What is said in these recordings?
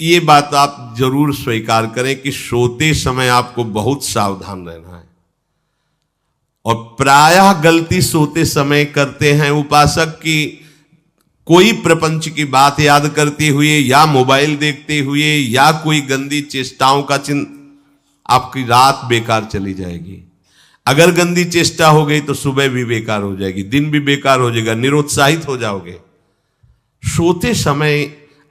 ये बात आप जरूर स्वीकार करें कि सोते समय आपको बहुत सावधान रहना है। और प्रायः गलती सोते समय करते हैं उपासक की, कोई प्रपंच की बात याद करते हुए या मोबाइल देखते हुए या कोई गंदी चेष्टाओं का आपकी रात बेकार चली जाएगी। अगर गंदी चेष्टा हो गई तो सुबह भी बेकार हो जाएगी, दिन भी बेकार हो जाएगा, निरुत्साहित हो जाओगे। सोते समय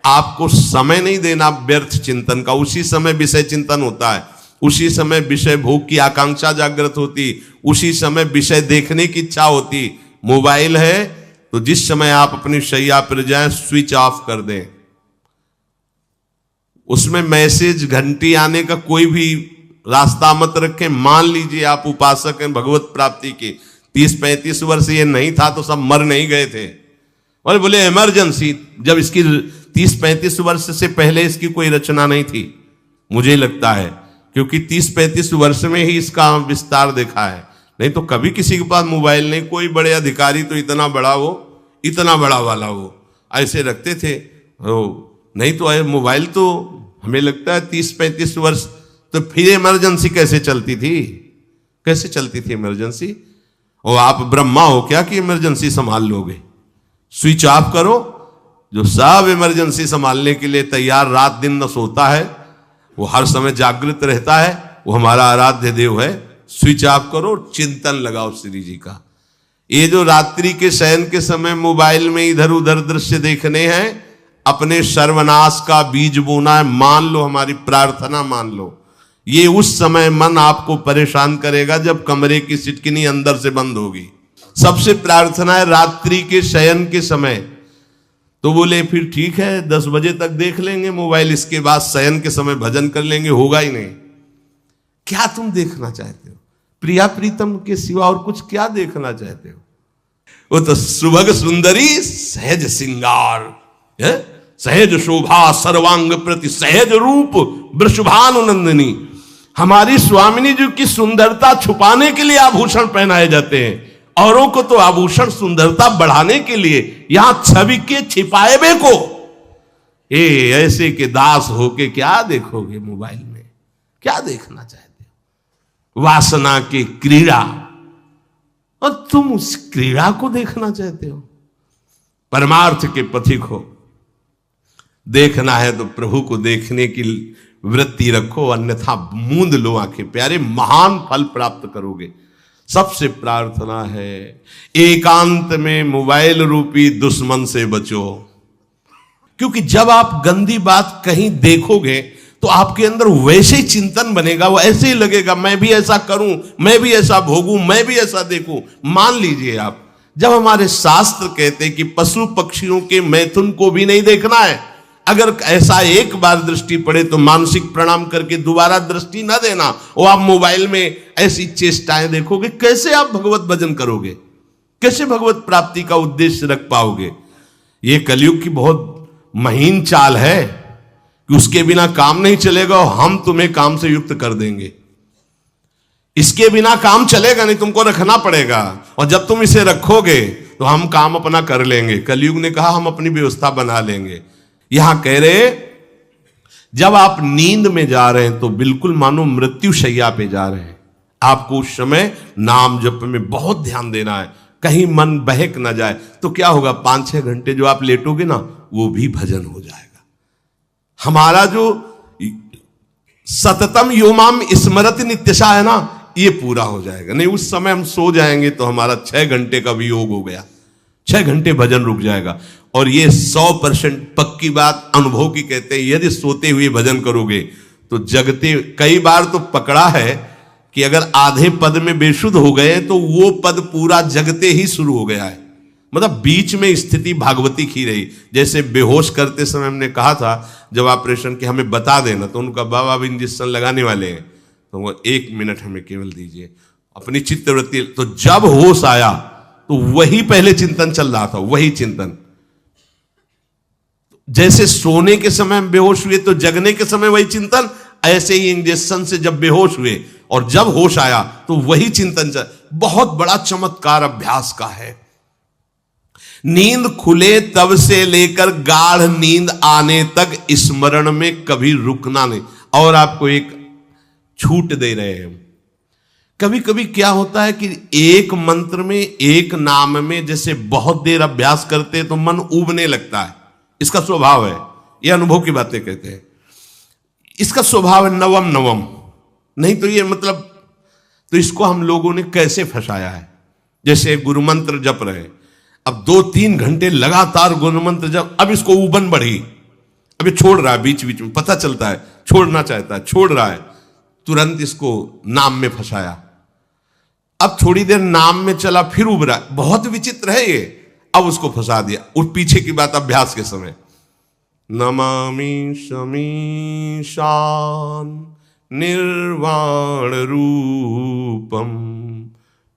आपको समय नहीं देना व्यर्थ चिंतन का। उसी समय विषय चिंतन होता है, उसी समय विषय भोग की आकांक्षा जागृत होती, उसी समय विषय देखने की इच्छा होती। मोबाइल है तो जिस समय आप अपनी शैया पर जाएं स्विच ऑफ कर दें। उसमें मैसेज घंटी आने का कोई भी रास्ता मत रखें। मान लीजिए आप उपासक हैं भगवत प्राप्ति के, 30-35 वर्ष ये नहीं था तो सब मर नहीं गए थे। और बोले इमरजेंसी, जब इसकी 30-35 वर्ष से पहले इसकी कोई रचना नहीं थी, मुझे लगता है, क्योंकि 30-35 वर्ष में ही इसका विस्तार देखा है। नहीं तो कभी किसी के पास मोबाइल नहीं। कोई बड़े अधिकारी तो इतना बड़ा वो, इतना बड़ा वाला वो ऐसे रखते थे। नहीं तो मोबाइल तो हमें लगता है 30-35 वर्ष। तो फिर इमरजेंसी कैसे चलती थी? कैसे चलती थी इमरजेंसी? और आप ब्रह्मा हो क्या कि इमरजेंसी संभाल लोगे? स्विच ऑफ करो। जो सब इमरजेंसी संभालने के लिए तैयार रात दिन न सोता है, वो हर समय जागृत रहता है, वो हमारा आराध्य देव है। स्विच ऑफ करो, चिंतन लगाओ श्री जी का। ये जो रात्रि के शयन के समय मोबाइल में इधर उधर दृश्य देखने हैं, अपने सर्वनाश का बीज बोना है। मान लो, हमारी प्रार्थना मान लो, ये उस समय मन आपको परेशान करेगा जब कमरे की सिटकिनी अंदर से बंद होगी। सबसे प्रार्थना है रात्रि के शयन के समय। तो बोले फिर ठीक है 10 बजे तक देख लेंगे मोबाइल, इसके बाद शयन के समय भजन कर लेंगे। होगा ही नहीं। क्या तुम देखना चाहते हो? प्रिया प्रीतम के सिवा और कुछ क्या देखना चाहते हो? वो तो सुभग सुंदरी सहज सिंगार, सहज शोभा सर्वांग प्रति सहज रूप वृषभानुनंदिनी। हमारी स्वामिनी जी की सुंदरता छुपाने के लिए आभूषण पहनाए जाते हैं, औरों को तो आभूषण सुंदरता बढ़ाने के लिए। यहां छवि के छिपाए बे को ऐसे के दास होके क्या देखोगे मोबाइल में? क्या देखना चाहते हो? वासना की क्रीड़ा, और तुम उस क्रीड़ा को देखना चाहते हो? परमार्थ के पथिक हो। देखना है तो प्रभु को देखने की वृत्ति रखो, अन्यथा मूंद लो आंखें। प्यारे, महान फल प्राप्त करोगे। सबसे प्रार्थना है एकांत में मोबाइल रूपी दुश्मन से बचो। क्योंकि जब आप गंदी बात कहीं देखोगे तो आपके अंदर वैसे ही चिंतन बनेगा, वो ऐसे ही लगेगा मैं भी ऐसा करूं, मैं भी ऐसा भोगूं, मैं भी ऐसा देखूं। मान लीजिए आप, जब हमारे शास्त्र कहते हैं कि पशु पक्षियों के मैथुन को भी नहीं देखना है, अगर ऐसा एक बार दृष्टि पड़े तो मानसिक प्रणाम करके दोबारा दृष्टि ना देना। और आप मोबाइल में ऐसी चेष्टाएं देखोगे, कैसे आप भगवत भजन करोगे? कैसे भगवत प्राप्ति का उद्देश्य रख पाओगे? ये कलयुग की बहुत महीन चाल है कि उसके बिना काम नहीं चलेगा और हम तुम्हें काम से युक्त कर देंगे। इसके बिना काम चलेगा नहीं, तुमको रखना पड़ेगा। और जब तुम इसे रखोगे तो हम काम अपना कर लेंगे। कलयुग ने कहा हम अपनी व्यवस्था बना लेंगे। यहां कह रहे जब आप नींद में जा रहे हैं तो बिल्कुल मानो मृत्यु शैया पे जा रहे हैं। आपको उस समय नाम जप में बहुत ध्यान देना है, कहीं मन बहक ना जाए। तो क्या होगा, 5-6 घंटे जो आप लेटोगे ना, वो भी भजन हो जाएगा। हमारा जो सततम योमाम स्मरति नित्यशा है ना, ये पूरा हो जाएगा। नहीं, उस समय हम सो जाएंगे तो हमारा 6 घंटे का वियोग हो गया, 6 घंटे भजन रुक जाएगा। और ये 100% पक्की बात अनुभव की कहते हैं, यदि सोते हुए भजन करोगे तो जगते। कई बार तो पकड़ा है कि अगर आधे पद में बेशुद्ध हो गए तो वो पद पूरा जगते ही शुरू हो गया है। मतलब बीच में स्थिति भागवती की रही। जैसे बेहोश करते समय हमने कहा था जब ऑपरेशन के हमें बता देना, तो उनका बाबा अब इंजेक्शन लगाने वाले हैं तो वो 1 मिनट हमें केवल दीजिए, अपनी चित्तवृत्ति। तो जब होश आया तो वही पहले चिंतन चल रहा था, वही चिंतन। जैसे सोने के समय हम बेहोश हुए तो जगने के समय वही चिंतन, ऐसे ही इंजेक्शन से जब बेहोश हुए और जब होश आया तो वही चिंतन चल। बहुत बड़ा चमत्कार अभ्यास का है। नींद खुले तब से लेकर गाढ़ नींद आने तक स्मरण में कभी रुकना नहीं। और आपको एक छूट दे रहे हैं। कभी कभी क्या होता है कि एक मंत्र में, एक नाम में जैसे बहुत देर अभ्यास करते हैं तो मन उबने लगता है। इसका स्वभाव है, ये अनुभव की बातें कहते हैं। इसका स्वभाव है नवम नवम, नहीं तो ये मतलब, तो इसको हम लोगों ने कैसे फंसाया है। जैसे गुरु मंत्र जप रहे, अब 2-3 घंटे लगातार गुरु मंत्र जप, अब इसको उबन बढ़ी, अब ये छोड़ रहा है, बीच बीच में पता चलता है छोड़ना चाहता है, छोड़ रहा है, तुरंत इसको नाम में फंसाया। अब थोड़ी देर नाम में चला, फिर उब रहा है, बहुत विचित्र है ये। अब उसको फंसा दिया। उस पीछे की बात अभ्यास के समय, नमामि शमीशान निर्वाण रूपम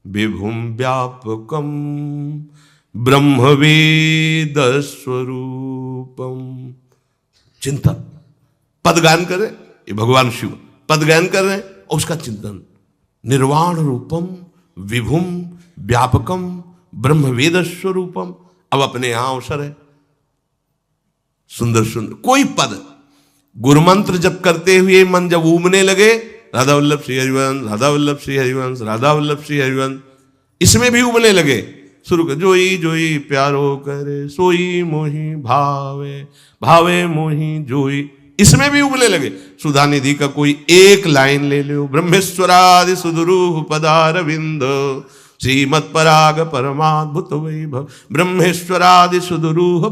विभुम व्यापकम ब्रह्मवेद स्वरूपम। चिंतन, पद गायन कर रहे, ये भगवान शिव पद गायन कर रहे हैं और उसका चिंतन, निर्वाण रूपम विभुम व्यापकम ब्रह्मवेद स्वरूपम। अब अपने यहां अवसर है, सुंदर सुंदर कोई पद गुरु मंत्र जब करते हुए मन जब उबने लगे, राधा वल्लभ श्री हरिवंश, राधा वल्लभ श्री हरिवंश, राधा वल्लभ श्री हरिवंश, इसमें भी उबने लगे, शुरू कर, जोई जोई प्यारो करे सोई मोही भावे, भावे मोही जोई, इसमें भी उबने लगे। सुधा निधि का कोई एक लाइन ले लो, ब्रह्मेश्वरादि सुदुरूह पदारविंद श्रीमत् पराग परमाद्भुत वैभव, ब्रह्मेश्वरादि सुदुरूह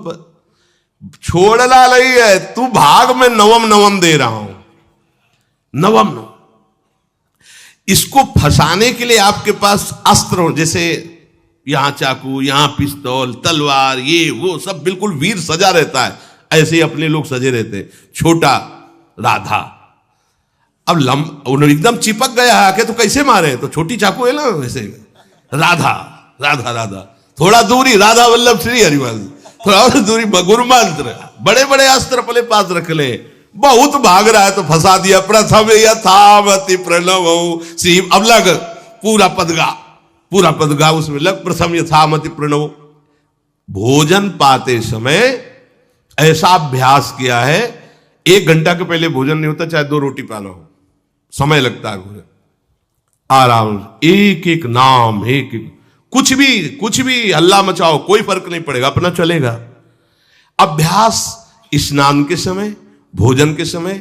छोड़ना नहीं है, तू भाग में नवम नवम दे रहा हूं, नवम नवम। इसको फंसाने के लिए आपके पास अस्त्र हो, जैसे यहां चाकू, यहां पिस्तौल, तलवार, ये वो सब बिल्कुल वीर सजा रहता है, ऐसे ही अपने लोग सजे रहते। छोटा राधा, अब एकदम चिपक गया आके तो कैसे मारे, तो छोटी चाकू है ना वैसे, राधा राधा राधा, थोड़ा दूरी राधा वल्लभ श्री हरिवंश, थोड़ा और दूरी गुरु मंत्र, बड़े बड़े अस्त्र अपने पास रख ले। बहुत भाग रहा है तो फंसा दिया। प्रथम यथावति प्रणव श्री, अब लग पूरा पद गा, पूरा पद गा, उसमें लग प्रथम यथामति प्रणव। भोजन पाते समय ऐसा अभ्यास किया है, 1 घंटा के पहले भोजन नहीं होता, चाहे 2 रोटी पाना हो, समय लगता है भोजन। आराम, एक एक नाम, एक एक, कुछ भी हल्ला मचाओ, कोई फर्क नहीं पड़ेगा, अपना चलेगा। अभ्यास स्नान के समय, भोजन के समय,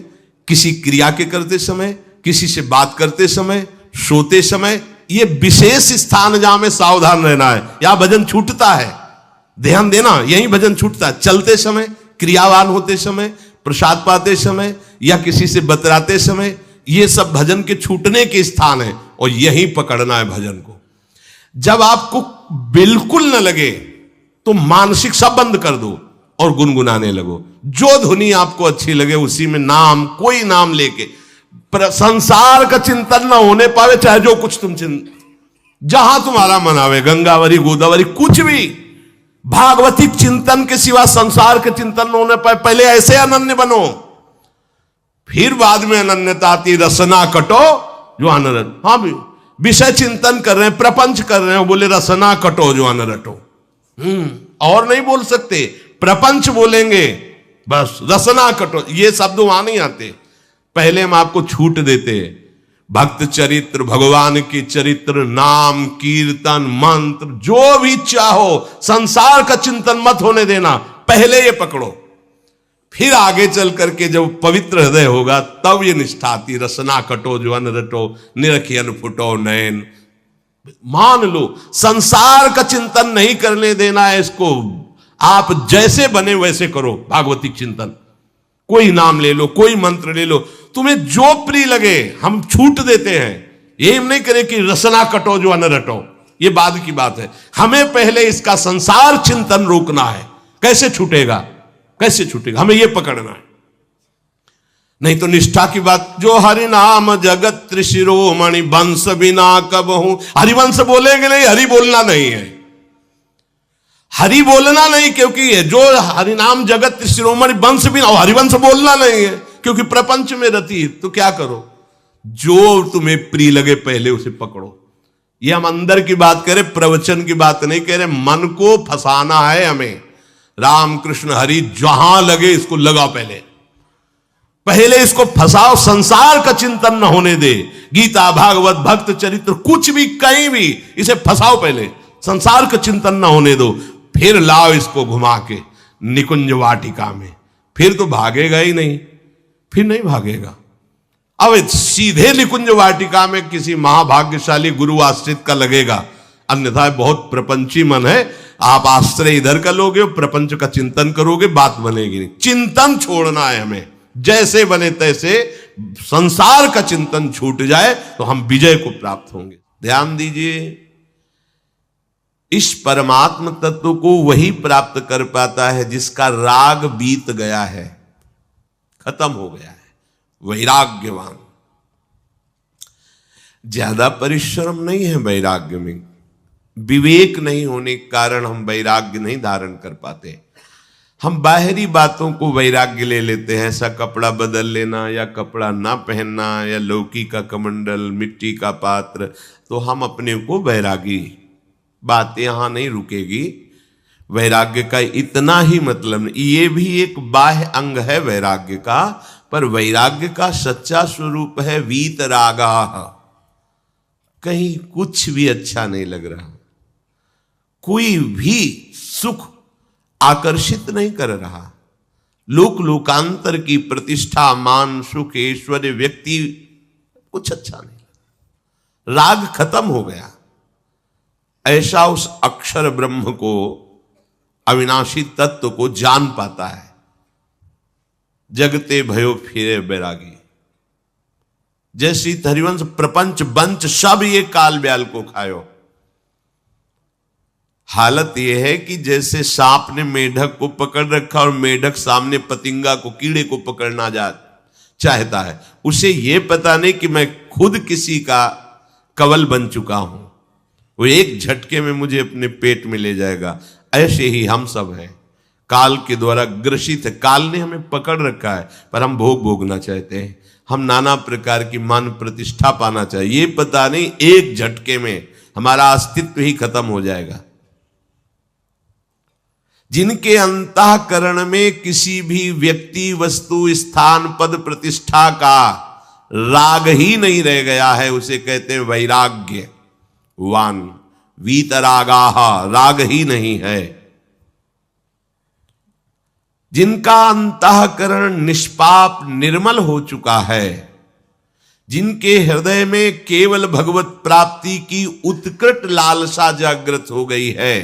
किसी क्रिया के करते समय, किसी से बात करते समय, सोते समय, ये विशेष स्थान जहां में सावधान रहना है। यहां भजन छूटता है, ध्यान देना, यही भजन छूटता है। चलते समय, क्रियावान होते समय, प्रसाद पाते समय या किसी से बतराते समय, ये सब भजन के छूटने के स्थान है और यही पकड़ना है भजन को। जब आपको बिल्कुल न लगे तो मानसिक सब बंद कर दो और गुनगुनाने लगो। जो धुनी आपको अच्छी लगे उसी में नाम, कोई नाम लेके, संसार का चिंतन ना होने पावे, चाहे जो कुछ तुम जहां तुम्हारा मन आवे, गंगावरी गोदावरी, कुछ भी भागवतिक चिंतन के सिवा संसार के चिंतन न होने पाए। पहले ऐसे अनन्य बनो, फिर बाद में अनन्यता आती, रसना कटो जो अनरट। हाँ भी विषय चिंतन कर रहे हैं, प्रपंच कर रहे हैं, बोले रसना कटो जो अनरटो। और नहीं बोल सकते, प्रपंच बोलेंगे बस, रसना कटो, ये शब्द वहां नहीं आते। पहले हम आपको छूट देते, भक्त चरित्र, भगवान की चरित्र, नाम, कीर्तन, मंत्र, जो भी चाहो, संसार का चिंतन मत होने देना, पहले ये पकड़ो। फिर आगे चल करके जब पवित्र हृदय होगा तब ये निष्ठा आती, रसना कटो जो अन रटो, निरखियन फुटो नयन। मान लो संसार का चिंतन नहीं करने देना है इसको, आप जैसे बने वैसे करो भागवतिक चिंतन। कोई नाम ले लो, कोई मंत्र ले लो, तुम्हें जो प्रिय लगे, हम छूट देते हैं। ये हम नहीं करें कि रसना कटो जो अन रटो, ये बाद की बात है। हमें पहले इसका संसार चिंतन रोकना है। कैसे छूटेगा, कैसे छूटेगा, हमें यह पकड़ना है। नहीं तो निष्ठा की बात, जो हरि नाम जगत त्रिशिरोमणि वंश बिना कबहू, हरिवंश बोलेंगे नहीं, हरि बोलना नहीं है, हरि बोलना नहीं, क्योंकि जो हरिनाम जगत त्रिशिरोमणि वंश बिना, हरिवंश बोलना नहीं है क्योंकि प्रपंच में रति। तो क्या करो, जो तुम्हें प्रिय लगे पहले उसे पकड़ो। ये हम अंदर की बात कह रहे, प्रवचन की बात नहीं कह रहे। मन को फंसाना है हमें। राम कृष्ण हरि जहां लगे इसको लगा, पहले इसको फंसाओ, संसार का चिंतन न होने दे। गीता भागवत भक्त चरित्र कुछ भी कहीं भी इसे फंसाओ, पहले संसार का चिंतन न होने दो, फिर लाओ इसको घुमा के निकुंज वाटिका में। फिर तो भागेगा ही नहीं, फिर नहीं भागेगा। अब सीधे निकुंज वाटिका में किसी महाभाग्यशाली गुरु आश्रित का लगेगा, अन्यथा बहुत प्रपंची मन है। आप आश्रय इधर का लोगे, प्रपंच का चिंतन करोगे, बात बनेगी नहीं। चिंतन छोड़ना है हमें, जैसे बने तैसे संसार का चिंतन छूट जाए तो हम विजय को प्राप्त होंगे। ध्यान दीजिए, इस परमात्म तत्व को वही प्राप्त कर पाता है जिसका राग बीत गया है, खत्म हो गया है, वैराग्यवान। ज्यादा परिश्रम नहीं है वैराग्य में, विवेक नहीं होने के कारण हम वैराग्य नहीं धारण कर पाते। हम बाहरी बातों को वैराग्य ले लेते हैं, ऐसा कपड़ा बदल लेना या कपड़ा ना पहनना या लौकी का कमंडल, मिट्टी का पात्र, तो हम अपने को वैरागी। बात यहां नहीं रुकेगी। वैराग्य का इतना ही मतलब नहीं, ये भी एक बाह्य अंग है वैराग्य का, पर वैराग्य का सच्चा स्वरूप है वीतरागा। कहीं कुछ भी अच्छा नहीं लग रहा, कोई भी सुख आकर्षित नहीं कर रहा, लोक लोकांतर की प्रतिष्ठा, मान, सुख, ऐश्वर्य, व्यक्ति, कुछ अच्छा नहीं। राग खत्म हो गया। ऐसा उस अक्षर ब्रह्म को, अविनाशी तत्व को जान पाता है। जगते भयो फिरे बैरागी। जैसी हरिवंश प्रपंच बंच सब ये काल ब्याल को खायो। हालत यह है कि जैसे सांप ने मेढक को पकड़ रखा और मेढक सामने पतिंगा को, कीड़े को पकड़ना चाहता है। उसे यह पता नहीं कि मैं खुद किसी का कवल बन चुका हूं, वो एक झटके में मुझे अपने पेट में ले जाएगा। ऐसे ही हम सब हैं, काल के द्वारा ग्रसित है। काल ने हमें पकड़ रखा है, पर हम भोग भोगना चाहते हैं। हम नाना प्रकार की मान प्रतिष्ठा पाना चाहिए, ये पता नहीं एक झटके में हमारा अस्तित्व ही खत्म हो जाएगा। जिनके अंतःकरण में किसी भी व्यक्ति, वस्तु, स्थान, पद, प्रतिष्ठा का राग ही नहीं रह गया है, उसे कहते हैं वैराग्यवान। वीतरागाह, राग ही नहीं है। जिनका अंतःकरण निष्पाप निर्मल हो चुका है, जिनके हृदय में केवल भगवत प्राप्ति की उत्कट लालसा जागृत हो गई है,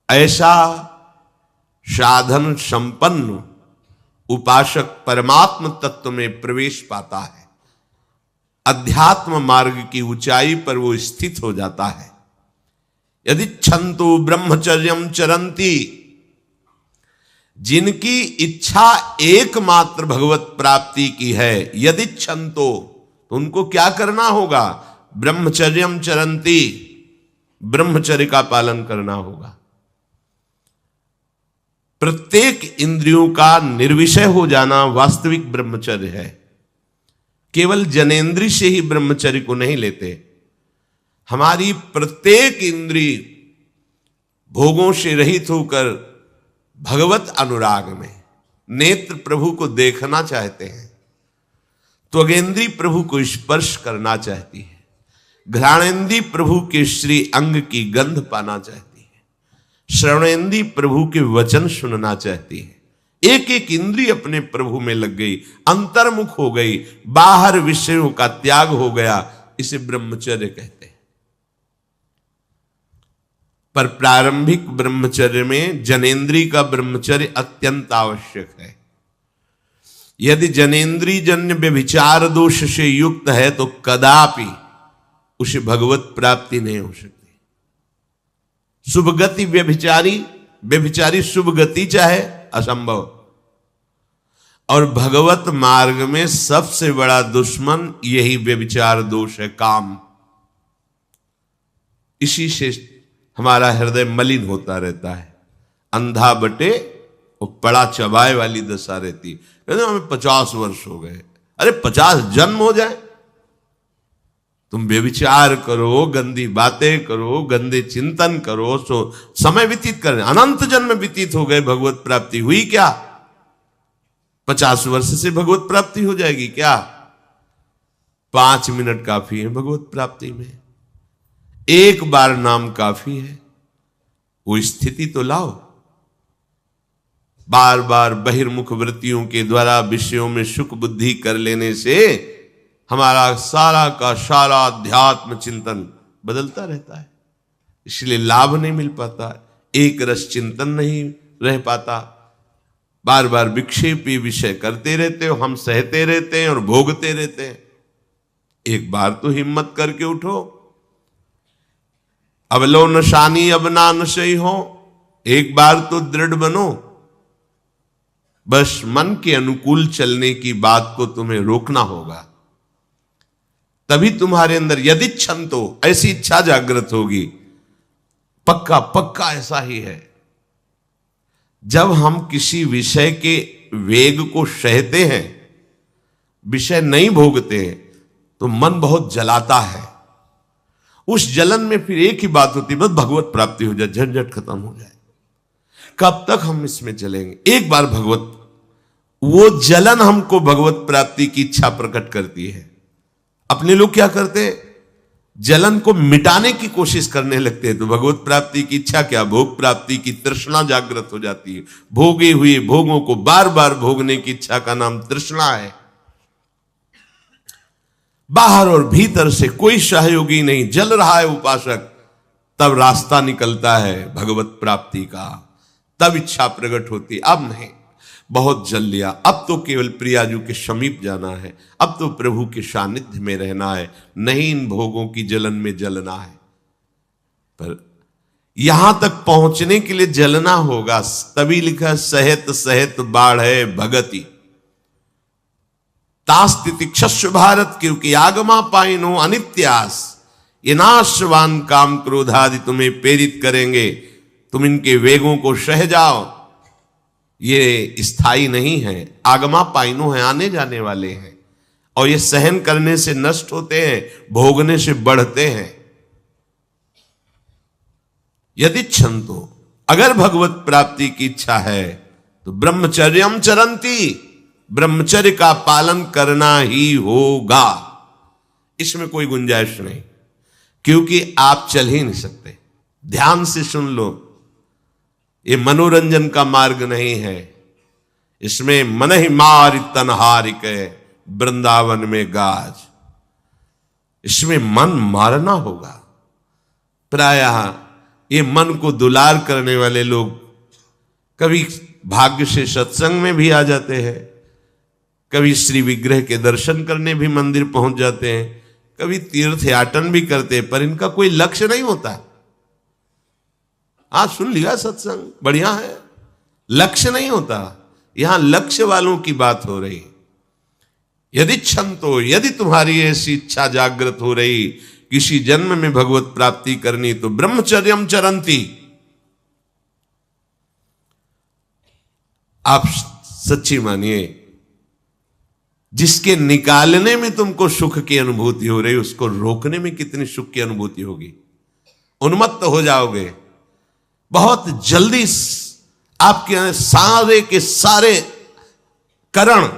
ऐसा साधन संपन्न उपासक परमात्म तत्व में प्रवेश पाता है। अध्यात्म मार्ग की ऊंचाई पर वो स्थित हो जाता है। यदि छंतु ब्रह्मचर्यम चरंती, जिनकी इच्छा एकमात्र भगवत प्राप्ति की है, यदि छंतो, तो उनको क्या करना होगा? ब्रह्मचर्यम चरंती, ब्रह्मचर्य का पालन करना होगा। प्रत्येक इंद्रियों का निर्विषय हो जाना वास्तविक ब्रह्मचर्य है। केवल जनेन्द्रिय से ही ब्रह्मचर्य को नहीं लेते। हमारी प्रत्येक इंद्रिय भोगों से रहित होकर भगवत अनुराग में, नेत्र प्रभु को देखना चाहते हैं, त्वगेंद्री प्रभु को स्पर्श करना चाहती है, घ्राणेन्द्री प्रभु के श्री अंग की गंध पाना चाहती है, श्रवणेन्द्री प्रभु के वचन सुनना चाहती है। एक एक इंद्रिय अपने प्रभु में लग गई, अंतर्मुख हो गई, बाहर विषयों का त्याग हो गया। इसे ब्रह्मचर्य कहते हैं। पर प्रारंभिक ब्रह्मचर्य में जनेन्द्रिय का ब्रह्मचर्य अत्यंत आवश्यक है। यदि जनेन्द्रिय जन्य व्यभिचार दोष से युक्त है तो कदापि उसे भगवत प्राप्ति नहीं हो सकती। शुभ गति व्यभिचारी शुभ गति चाहे असंभव। और भगवत मार्ग में सबसे बड़ा दुश्मन यही व्यभिचार दोष है, काम। इसी से हमारा हृदय मलिन होता रहता है। अंधा बटे वो पड़ा चबाए वाली दशा रहती। कहते हमें 50 वर्ष हो गए। अरे 50 जन्म हो जाए तुम व्यभिचार करो, गंदी बातें करो, गंदे चिंतन करो, सो समय व्यतीत कर, अनंत जन्म व्यतीत हो गए, भगवत प्राप्ति हुई क्या? 50 वर्ष से भगवत प्राप्ति हो जाएगी क्या? 5 मिनट काफी है भगवत प्राप्ति में, एक बार नाम काफी है। वो स्थिति तो लाओ। बार बार बहिर्मुख वृत्तियों के द्वारा विषयों में सुख बुद्धि कर लेने से हमारा सारा का सारा अध्यात्म चिंतन बदलता रहता है, इसलिए लाभ नहीं मिल पाता, एक रस चिंतन नहीं रह पाता। बार बार विक्षेपी विषय करते रहते हो, हम सहते रहते हैं और भोगते रहते हैं। एक बार तो हिम्मत करके उठो, अब लो नशानी अब ना नशई हो, एक बार तो दृढ़ बनो। बस मन के अनुकूल चलने की बात को तुम्हें रोकना होगा, तभी तुम्हारे अंदर यदि क्षण तो ऐसी इच्छा जागृत होगी। पक्का पक्का ऐसा ही है। जब हम किसी विषय के वेग को सहते हैं, विषय नहीं भोगते हैं, तो मन बहुत जलाता है। उस जलन में फिर एक ही बात होती है, बस भगवत प्राप्ति हो जाए, झंझट खत्म हो जाए। कब तक हम इसमें चलेंगे? एक बार भगवत, वो जलन हमको भगवत प्राप्ति की इच्छा प्रकट करती है। अपने लोग क्या करते, जलन को मिटाने की कोशिश करने लगते हैं, तो भगवत प्राप्ति की इच्छा क्या, भोग प्राप्ति की तृष्णा जागृत हो जाती है। भोगे हुए भोगों को बार बार भोगने की इच्छा का नाम तृष्णा है। बाहर और भीतर से कोई सहयोगी नहीं, जल रहा है उपासक, तब रास्ता निकलता है भगवत प्राप्ति का, तब इच्छा प्रकट होती। अब नहीं, बहुत जल लिया, अब तो केवल प्रियाजू के समीप जाना है, अब तो प्रभु के सानिध्य में रहना है, नहीं इन भोगों की जलन में जलना है। पर यहां तक पहुंचने के लिए जलना होगा, तभी लिखा सहित सहित बाढ़ है भगति तास्तितिक्षस्व भारत, क्योंकि आगमा पाइनो अनित्यास, ये नाशवान काम क्रोधादि तुम्हें प्रेरित करेंगे, तुम इनके वेगों को सह जाओ। ये स्थायी नहीं है, आगमा पाइनो है, आने जाने वाले हैं, और ये सहन करने से नष्ट होते हैं, भोगने से बढ़ते हैं। यदि क्षंतो, अगर भगवत प्राप्ति की इच्छा है तो ब्रह्मचर्यम चरंती, ब्रह्मचर्य का पालन करना ही होगा, इसमें कोई गुंजाइश नहीं, क्योंकि आप चल ही नहीं सकते। ध्यान से सुन लो, ये मनोरंजन का मार्ग नहीं है, इसमें मन ही मार तनहारिक वृंदावन में गाज, इसमें मन मारना होगा। प्रायः ये मन को दुलार करने वाले लोग कभी भाग्य से सत्संग में भी आ जाते हैं, कभी श्री विग्रह के दर्शन करने भी मंदिर पहुंच जाते हैं, कभी तीर्थ याटन भी करते हैं, पर इनका कोई लक्ष्य नहीं होता। आज सुन लिया सत्संग, बढ़िया है, लक्ष्य नहीं होता। यहां लक्ष्य वालों की बात हो रही। यदि क्षण तो, यदि तुम्हारी ऐसी इच्छा जागृत हो रही किसी जन्म में भगवत प्राप्ति करनी, तो ब्रह्मचर्यम चरंती, आप सच्ची मानिए, जिसके निकालने में तुमको सुख की अनुभूति हो रही, उसको रोकने में कितनी सुख की अनुभूति होगी। उन्मत्त हो जाओगे, बहुत जल्दी आपके सारे के सारे करण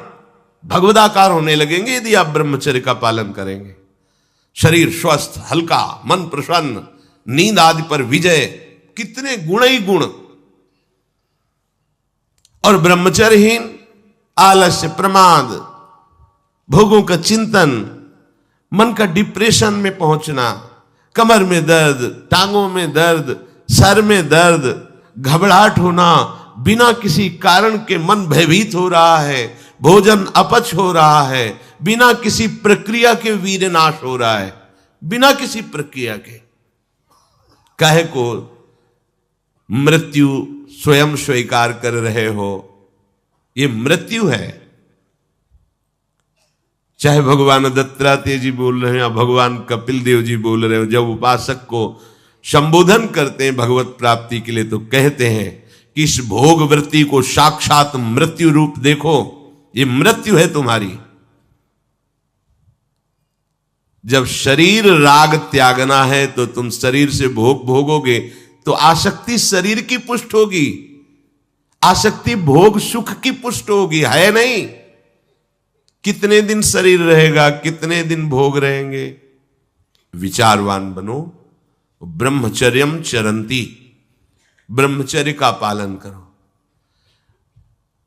भगवदाकार होने लगेंगे यदि आप ब्रह्मचर्य का पालन करेंगे। शरीर स्वस्थ, हल्का, मन प्रसन्न, नींद आदि पर विजय, कितने गुण ही गुण। और ब्रह्मचर्यहीन आलस्य, प्रमाद, भोगों का चिंतन, मन का डिप्रेशन में पहुंचना, कमर में दर्द, टांगों में दर्द, सर में दर्द, घबराहट होना, बिना किसी कारण के मन भयभीत हो रहा है, भोजन अपच हो रहा है, बिना किसी प्रक्रिया के वीर नाश हो रहा है, बिना किसी प्रक्रिया के। काहे को मृत्यु स्वयं स्वीकार कर रहे हो, ये मृत्यु है। चाहे भगवान दत्तात्रेय जी बोल रहे हैं या भगवान कपिल देव जी बोल रहे हो, जब उपासक को संबोधन करते हैं भगवत प्राप्ति के लिए, तो कहते हैं कि इस भोग वृत्ति को साक्षात मृत्यु रूप देखो, ये मृत्यु है तुम्हारी। जब शरीर राग त्यागना है तो तुम शरीर से भोग भोगोगे तो आसक्ति शरीर की पुष्ट होगी, आसक्ति भोग सुख की पुष्ट होगी, है नहीं। कितने दिन शरीर रहेगा, कितने दिन भोग रहेंगे। विचारवान बनो, ब्रह्मचर्यम चरंती, ब्रह्मचर्य का पालन करो।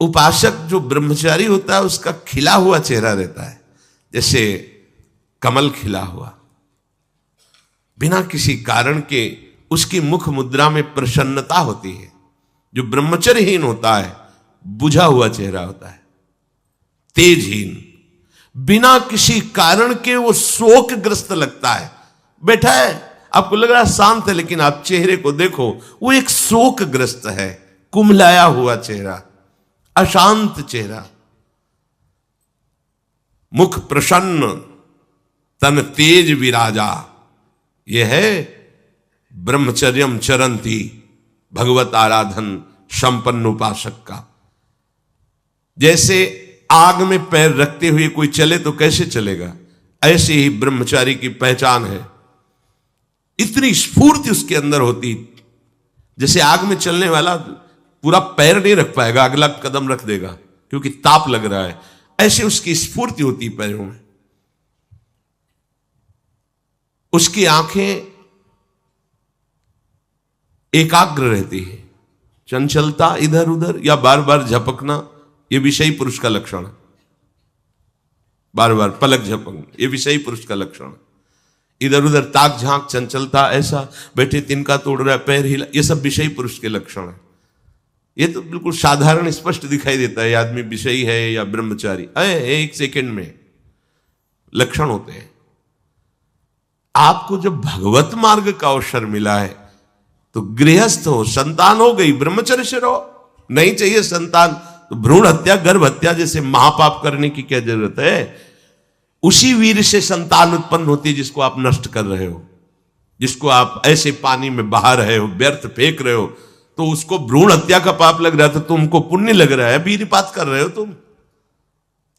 उपासक जो ब्रह्मचारी होता है उसका खिला हुआ चेहरा रहता है, जैसे कमल खिला हुआ, बिना किसी कारण के उसकी मुख मुद्रा में प्रसन्नता होती है। जो ब्रह्मचर्यहीन होता है बुझा हुआ चेहरा होता है, तेजहीन, बिना किसी कारण के वो शोकग्रस्त लगता है। बैठा है, आपको लग रहा है शांत है, लेकिन आप चेहरे को देखो, वो एक शोकग्रस्त है, कुम्हलाया हुआ चेहरा, अशांत चेहरा। मुख प्रसन्न, तन तेज विराजा, यह है ब्रह्मचर्यम चरंती, भगवत आराधन संपन्न उपासक का। जैसे आग में पैर रखते हुए कोई चले तो कैसे चलेगा, ऐसे ही ब्रह्मचारी की पहचान है। इतनी स्फूर्ति उसके अंदर होती, जैसे आग में चलने वाला पूरा पैर नहीं रख पाएगा, अगला कदम रख देगा क्योंकि ताप लग रहा है, ऐसे उसकी स्फूर्ति होती पैरों में। उसकी आंखें एकाग्र रहती है, चंचलता इधर उधर या बार बार झपकना, यह विषयी पुरुष का लक्षण है। बार बार पलक झपकना, यह विषयी पुरुष का लक्षण है। इधर उधर ताक झांक, चंचलता, ऐसा बैठे तिनका तोड़ रहा है, पैर हिला, यह सब विषयी पुरुष के लक्षण है। यह तो बिल्कुल साधारण स्पष्ट दिखाई देता है आदमी विषयी है या ब्रह्मचारी, एक सेकंड में लक्षण होते हैं। आपको जब भगवत मार्ग का अवसर मिला है तो गृहस्थ हो, संतान हो गई, ब्रह्मचर्य से रहो। नहीं चाहिए संतान तो भ्रूण हत्या, गर्भ हत्या जैसे महापाप करने की क्या जरूरत है। उसी वीर से संतान उत्पन्न होती है जिसको आप नष्ट कर रहे हो, जिसको आप ऐसे पानी में बहा रहे हो, व्यर्थ फेंक रहे हो, तो उसको भ्रूण हत्या का पाप लग रहा है, तो तुमको पुण्य लग रहा है, वीरपात कर रहे हो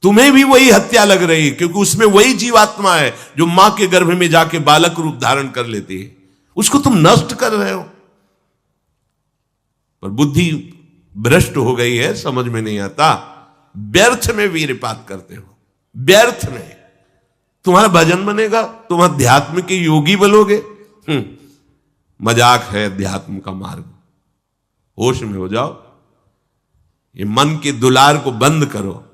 तुम्हें भी वही हत्या लग रही है, क्योंकि उसमें वही जीवात्मा है जो मां के गर्भ में जाके बालक रूप धारण कर लेती है, उसको तुम नष्ट कर रहे हो। पर बुद्धि भ्रष्ट हो गई है, समझ में नहीं आता, व्यर्थ में वीरपात करते हो, व्यर्थ में। तुम्हारा भजन बनेगा, तुम अध्यात्म के योगी बनोगे, मजाक है अध्यात्म का मार्ग। होश में हो जाओ, ये मन के दुलार को बंद करो।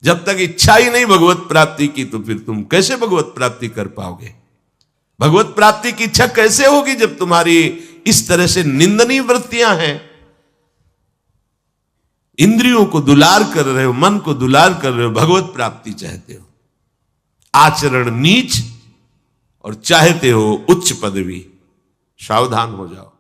जब तक इच्छा ही नहीं भगवत प्राप्ति की, तो फिर तुम कैसे भगवत प्राप्ति कर पाओगे। भगवत प्राप्ति की इच्छा कैसे होगी जब तुम्हारी इस तरह से निंदनीय वृत्तियां हैं। इंद्रियों को दुलार कर रहे हो, मन को दुलार कर रहे हो, भगवत प्राप्ति चाहते हो, आचरण नीच और चाहते हो उच्च पदवी। सावधान हो जाओ।